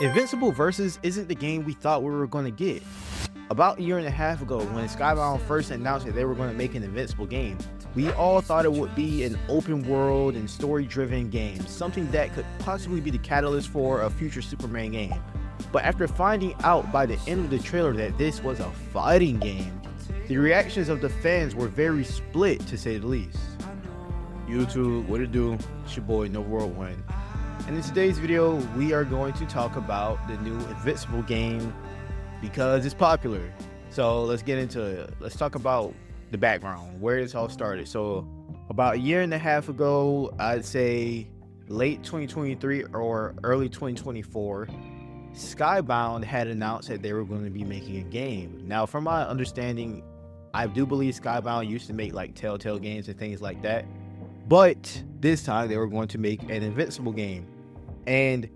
Invincible Versus isn't the game we thought we were going to get. About a year and a half ago, when Skybound first announced that they were going to make an Invincible game, we all thought it would be an open world and story-driven game, something that could possibly be the catalyst for a future Superman game. But after finding out by the end of the trailer that this was a fighting game, the reactions of the fans were very split, to say the least. YouTube, what it do? It's your boy, No World One. And in today's video, we are going to talk about the new Invincible game because it's popular. So let's get into it. Let's talk about the background, where this all started. So about a year and a half ago, I'd say late 2023 or early 2024, Skybound had announced that they were going to be making a game. Now, from my understanding, I do believe Skybound used to make like Telltale games and things like that. But this time they were going to make an Invincible game. And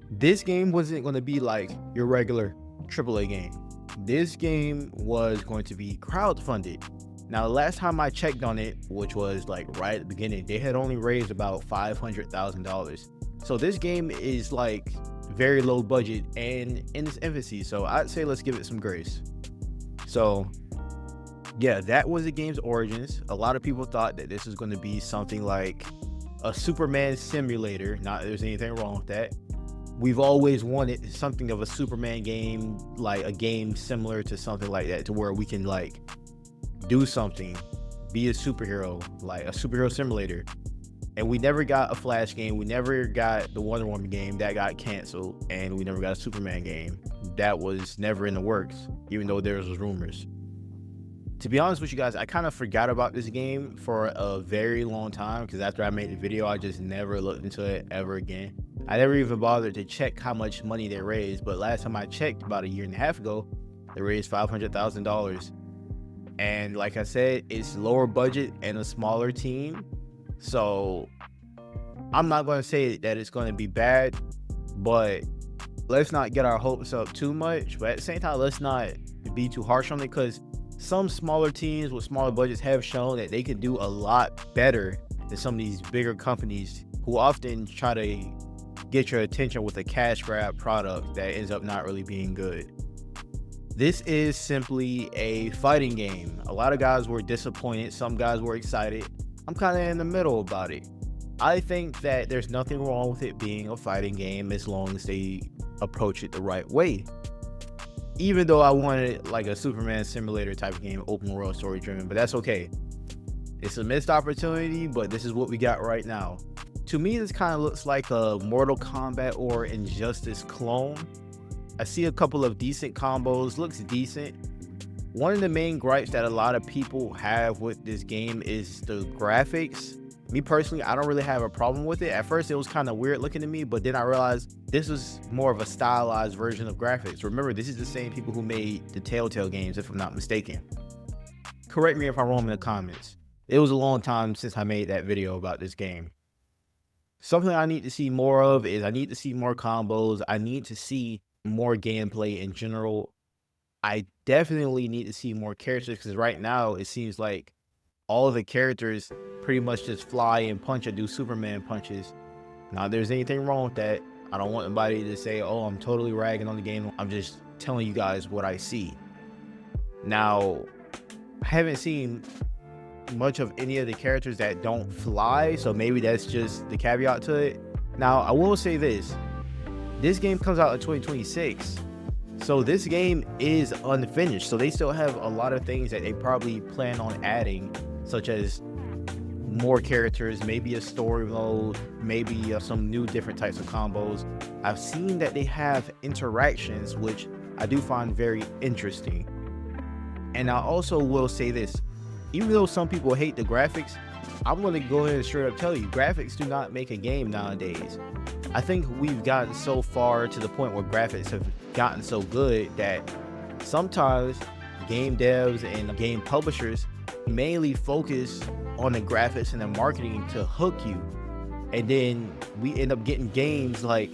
this game wasn't going to be like your regular AAA game. This game was going to be crowdfunded. Now, the last time I checked on it, which was like right at the beginning, they had only raised about $500,000. So this game is like very low budget and in its infancy. So I'd say let's give it some grace. So yeah, that was the game's origins. A lot of people thought that this was going to be something like a Superman simulator. Not that there's anything wrong with that. We've always wanted something of a Superman game, like a game similar to something like that, to where we can like do something, be a superhero, like a superhero simulator. And we never got a Flash game. We never got the Wonder Woman game. That got canceled. And we never got a Superman game. That was never in the works, even though there was rumors. To be honest with you guys, I kind of forgot about this game for a very long time, because after I made the video, I just never looked into it ever again. I never even bothered to check how much money they raised, but last time I checked about a year and a half ago, they raised $500,000. And like I said, it's lower budget and a smaller team. So I'm not going to say that it's going to be bad, but let's not get our hopes up too much. But at the same time, let's not be too harsh on it, because some smaller teams with smaller budgets have shown that they can do a lot better than some of these bigger companies who often try to get your attention with a cash grab product that ends up not really being good. This is simply a fighting game. A lot of guys were disappointed. Some guys were excited. I'm kind of in the middle about it. I think that there's nothing wrong with it being a fighting game as long as they approach it the right way. Even though I wanted like a Superman simulator type of game, open world, story driven, but that's okay. It's a missed opportunity, but this is what we got right now. To me, this kind of looks like a Mortal Kombat or Injustice clone. I see a couple of decent combos, looks decent. One of the main gripes that a lot of people have with this game is the graphics. Me personally, I don't really have a problem with it. At first, it was kind of weird looking to me, but then I realized this was more of a stylized version of graphics. Remember, this is the same people who made the Telltale games, if I'm not mistaken. Correct me if I'm wrong in the comments. It was a long time since I made that video about this game. Something I need to see more of is I need to see more combos. I need to see more gameplay in general. I definitely need to see more characters, because right now it seems like all of the characters pretty much just fly and punch and do Superman punches. Now, if there's anything wrong with that, I don't want anybody to say, oh, I'm totally ragging on the game. I'm just telling you guys what I see. Now, I haven't seen much of any of the characters that don't fly, so maybe that's just the caveat to it. Now, I will say this. This game comes out in 2026. So this game is unfinished. So they still have a lot of things that they probably plan on adding, such as more characters, maybe a story mode, maybe some new different types of combos. I've seen that they have interactions, which I do find very interesting. And I also will say this, even though some people hate the graphics, I'm going to go ahead and straight up tell you, graphics do not make a game nowadays. I think we've gotten so far to the point where graphics have gotten so good that sometimes game devs and game publishers mainly focus on the graphics and the marketing to hook you, and then we end up getting games like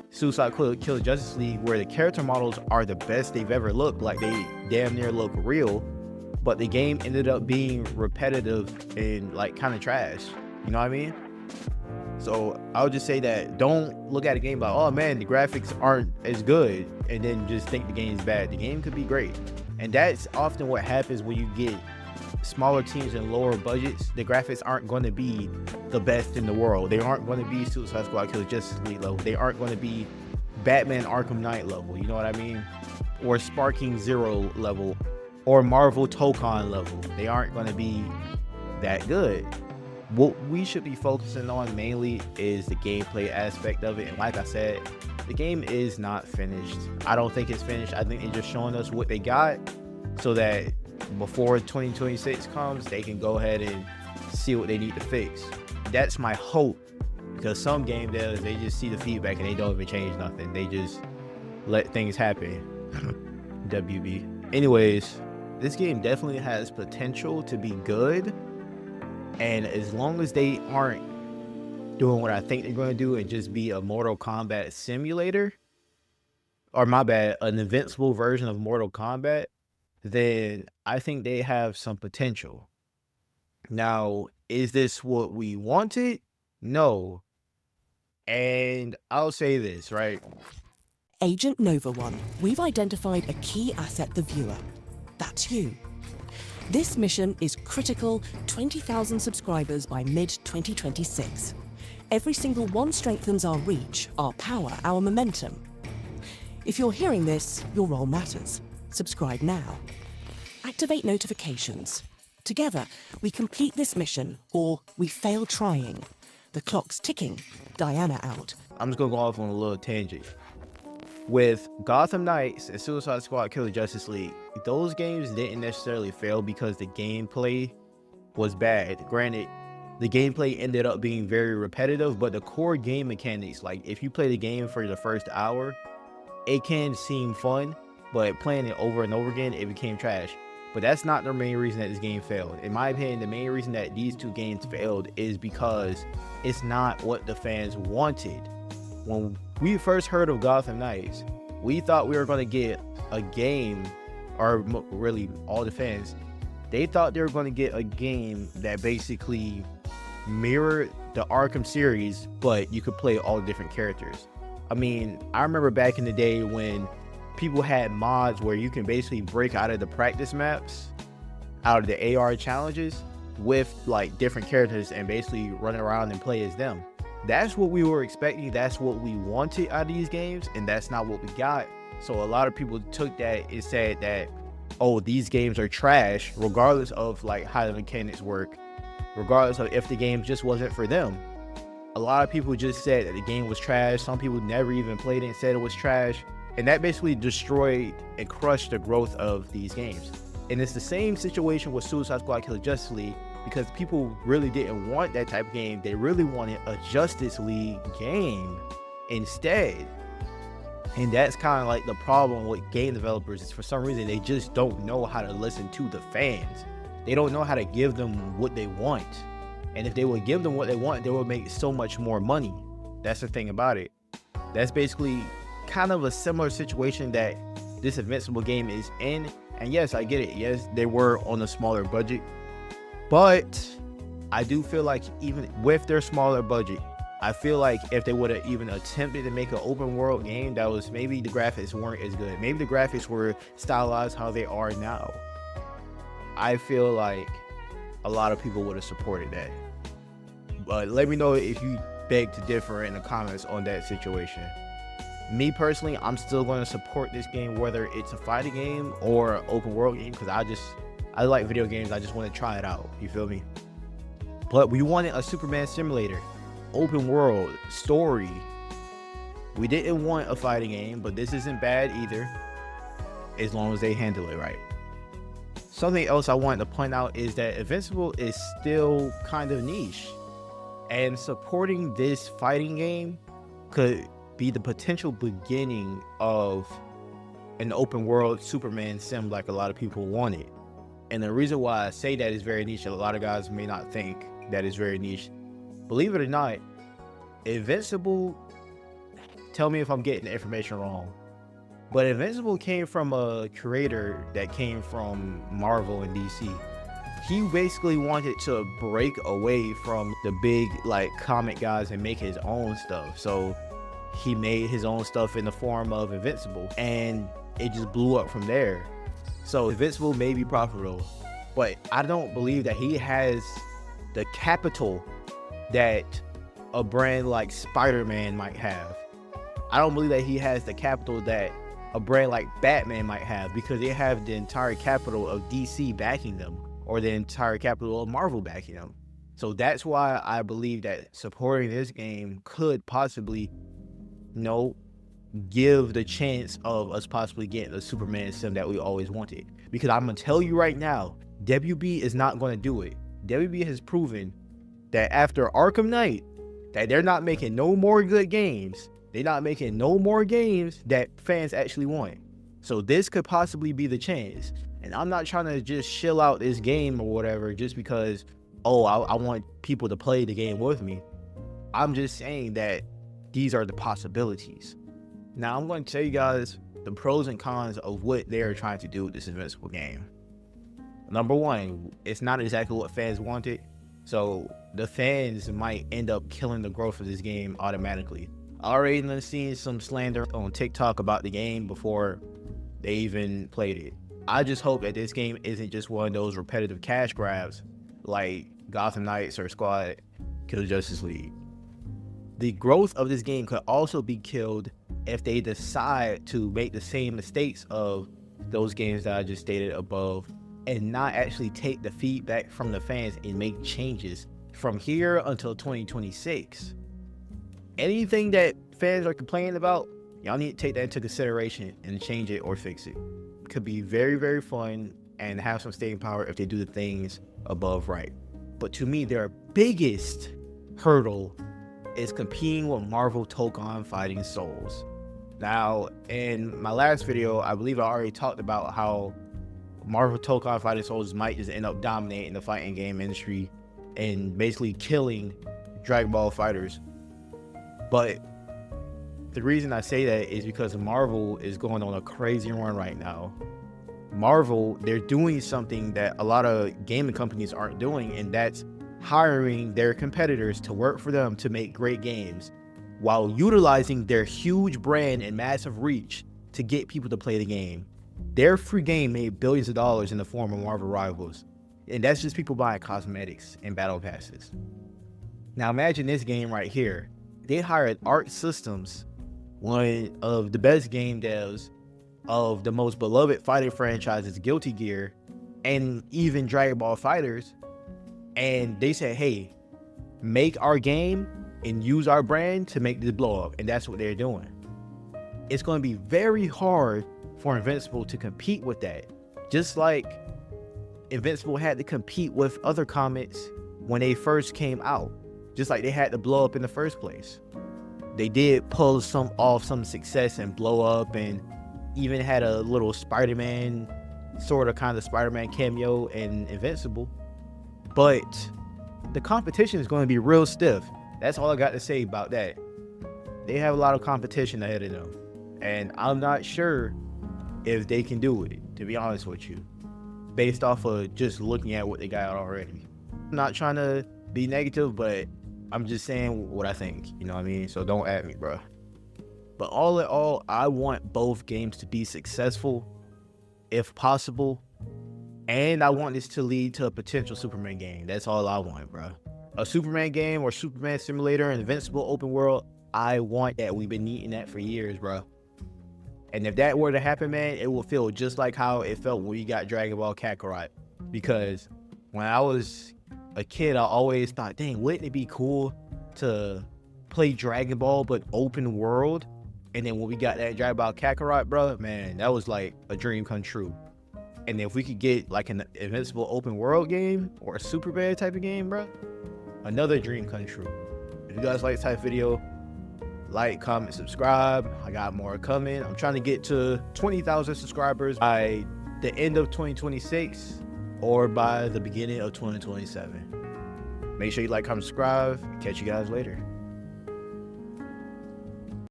Suicide Kill Justice League where the character models are the best they've ever looked, like they damn near look real, but the game ended up being repetitive and like kind of trash. You know what I mean? So I would just say that don't look at a game like, oh man, the graphics aren't as good, and then just think the game is bad. The game could be great. And that's often what happens when you get smaller teams and lower budgets. The graphics aren't going to be the best in the world. They aren't going to be Suicide Squad Killer Justice League level. They aren't going to be Batman Arkham Knight level, you know what I mean? Or Sparking Zero level, or Marvel Tokon level. They aren't going to be that good. What we should be focusing on mainly is the gameplay aspect of it. And like I said, the game is not finished. I don't think it's finished. I think they're just showing us what they got so that before 2026 comes, they can go ahead and see what they need to fix. That's my hope, because some game devs, they just see the feedback and they don't even change nothing. They just let things happen. WB. Anyways, this game definitely has potential to be good. And as long as they aren't doing what I think they're going to do and just be a Mortal Kombat simulator, or my bad, an Invincible version of Mortal Kombat, then I think they have some potential. Now, is this what we wanted? No. And I'll say this, right? Agent Nova One, we've identified a key asset, the viewer. That's you. This mission is critical, 20,000 subscribers by mid-2026. Every single one strengthens our reach, our power, our momentum. If you're hearing this, your role matters. Subscribe now. Activate notifications. Together, we complete this mission, or we fail trying. The clock's ticking. Diana out. I'm just going to go off on a little tangent. With Gotham Knights and Suicide Squad Killer Justice League, those games didn't necessarily fail because the gameplay was bad. Granted, the gameplay ended up being very repetitive, but the core game mechanics, like if you play the game for the first hour, it can seem fun, but playing it over and over again, it became trash. But that's not the main reason that this game failed. In my opinion, the main reason that these two games failed is because it's not what the fans wanted. When we first heard of Gotham Knights, we thought we were going to get a game, or really all the fans, they thought they were going to get a game that basically mirrored the Arkham series, but you could play all the different characters. I mean, I remember back in the day when people had mods where you can basically break out of the practice maps, out of the AR challenges with like different characters and basically run around and play as them. That's what we were expecting. That's what we wanted out of these games, and that's not what we got. So a lot of people took that and said that, oh, these games are trash, regardless of like how the mechanics work, regardless of if the game just wasn't for them. A lot of people just said that the game was trash. Some people never even played it and said it was trash. And that basically destroyed and crushed the growth of these games. And it's the same situation with Suicide Squad Killer Justice League, because people really didn't want that type of game. They really wanted a Justice League game instead. And that's kind of like the problem with game developers, is for some reason they just don't know how to listen to the fans. They don't know how to give them what they want. And if they would give them what they want, they would make so much more money. That's the thing about it. That's basically kind of a similar situation that this Invincible game is in. And yes, I get it. Yes, they were on a smaller budget. But I do feel like even with their smaller budget, I feel like if they would have even attempted to make an open world game that was, maybe the graphics weren't as good, maybe the graphics were stylized how they are now, I feel like a lot of people would have supported that. But let me know if you beg to differ in the comments on that situation. Me personally, I'm still going to support this game, whether it's a fighting game or an open world game, because I like video games. I just want to try it out. You feel me? But we wanted a Superman simulator, open world, story. We didn't want a fighting game, but this isn't bad either, as long as they handle it right. Something else I wanted to point out is that Invincible is still kind of niche, and supporting this fighting game could be the potential beginning of an open world Superman sim like a lot of people wanted. And the reason why I say that is very niche, a lot of guys may not think that is very niche. Believe it or not, Invincible, tell me if I'm getting the information wrong, but Invincible came from a creator that came from Marvel and DC. he basically wanted to break away from the big like comic guys and make his own stuff. So he made his own stuff in the form of Invincible, and it just blew up from there. So Invincible may be profitable, but I don't believe that he has the capital that a brand like Spider-Man might have. I don't believe that he has the capital that a brand like Batman might have, because they have the entire capital of DC backing them, or the entire capital of Marvel backing them. So that's why I believe that supporting this game could possibly, give the chance of us possibly getting a Superman sim that we always wanted. Because I'm going to tell you right now, WB is not going to do it. WB has proven that after Arkham Knight, that they're not making no more good games. They're not making no more games that fans actually want. So this could possibly be the chance. And I'm not trying to just chill out this game or whatever just because, I want people to play the game with me. I'm just saying that these are the possibilities. Now I'm going to tell you guys the pros and cons of what they're trying to do with this Invincible game. Number one, it's not exactly what fans wanted. So the fans might end up killing the growth of this game automatically. I already seen some slander on TikTok about the game before they even played it. I just hope that this game isn't just one of those repetitive cash grabs like Gotham Knights or Squad Kill Justice League. The growth of this game could also be killed if they decide to make the same mistakes of those games that I just stated above and not actually take the feedback from the fans and make changes from here until 2026. Anything that fans are complaining about, y'all need to take that into consideration and change it or fix it. Could be very, very fun and have some staying power if they do the things above right. But to me, their biggest hurdle is competing with Marvel took on Fighting Souls. Now, in my last video, I believe I already talked about how Marvel took on Fighting Souls might just end up dominating the fighting game industry and basically killing Dragon Ball fighters. But the reason I say that is because Marvel is going on a crazy run right now. Marvel, they're doing something that a lot of gaming companies aren't doing, and that's hiring their competitors to work for them to make great games while utilizing their huge brand and massive reach to get people to play the game. Their free game made billions of dollars in the form of Marvel Rivals, and that's just people buying cosmetics and battle passes. Now imagine this game right here. They hired Arc Systems, one of the best game devs of the most beloved fighting franchises, Guilty Gear, and even Dragon Ball Fighters, and they said, hey, make our game and use our brand to make this blow up, and that's what they're doing. It's going to be very hard for Invincible to compete with that, just like Invincible had to compete with other comics when they first came out, just like they had to blow up in the first place. They did pull off some success and blow up, and even had a little Spider-Man, kind of Spider-Man cameo in Invincible. But the competition is going to be real stiff. That's all I got to say about that. They have a lot of competition ahead of them, and I'm not sure if they can do it, to be honest with you, based off of just looking at what they got already. I'm not trying to be negative, but I'm just saying what I think, you know what I mean? So don't at me, bro. But all in all, I want both games to be successful, if possible, and I want this to lead to a potential Superman game. That's all I want, bro. A Superman game or Superman simulator, an Invincible open world, I want that. We've been needing that for years, bro. And if that were to happen, man, it will feel just like how it felt when we got Dragon Ball Kakarot. Because when I was a kid, I always thought, dang, wouldn't it be cool to play Dragon Ball but open world? And then when we got that Dragon Ball Kakarot, bro, man, that was like a dream come true. And if we could get like an Invincible open world game or a Superman type of game, bro, another dream come true. If you guys like this type of video, like, comment, subscribe. I got more coming. I'm trying to get to 20,000 subscribers by the end of 2026 or by the beginning of 2027. Make sure you like, comment, subscribe. Catch you guys later.